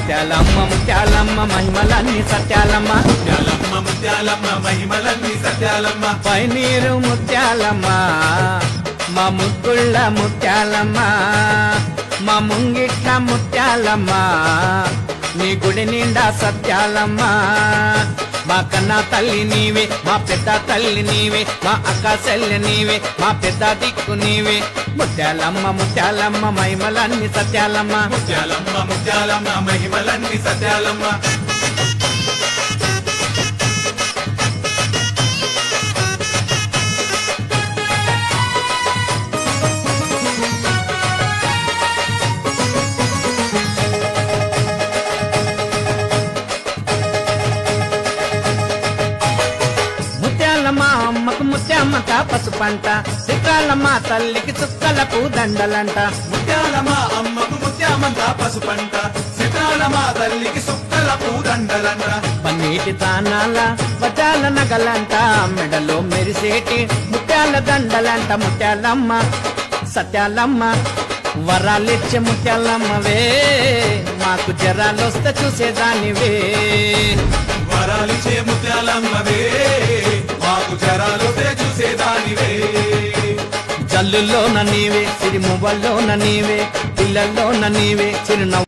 ముత్యాలమ్మ ముత్యాలమ్మ మహిమలన్నీ సత్యాలమ్మ ముత్యాలమ్మ ముత్యాలమ్మ మహిమలన్నీ సత్యాలమ్మ పైనీరు ముత్యాలమ్మ మా ముగ్గుళ్ళ ముత్యాలమ్మ మా ముంగిట్ల ముత్యాలమ్మ నీ గుడి నిండా సత్యాలమ్మ మా కన్నా తల్లి నీవే మా పెద్ద తల్లి నీవే మా అక్క చెల్లి నీవే మా పెద్ద దిక్కు నీవే ముత్యాలమ్మ ముత్యాలమ్మ మహిమలన్నీ సత్యాలమ్మ ముత్యాలమ్మ ముత్యాలమ్మ మహిమలన్నీ సత్యాలమ్మ ముత్యాలమ్మ అమ్మకు ముత్యామ్మక పసుపంట చిత్రాలమ్మ తల్లికి చుక్కలకు దండలంట ముత్యాలమ్మ అమ్మకు ముత్యామంత పసుపంట సితాలమ్మ తల్లికి సుక్కల పూదండలంట పన్నీటి తానాల వజాల నగలంట మెడలో మెరిసేటి ముత్యాల దండలంట ముత్యాలమ్మ సత్యాలమ్మ వరాలిచ్చే ముత్యాలమ్మవే మాకు జరాలొస్తే చూసేదానివే వరాలిచ్చే ముత్యాలమ్మవే మాకు జరాలొస్తే చూసేదానివే జల్లులోన నీవే సిరిమువ్వల్లోన నీవే పిల్లల్లోన నీవే చిరునవ్వు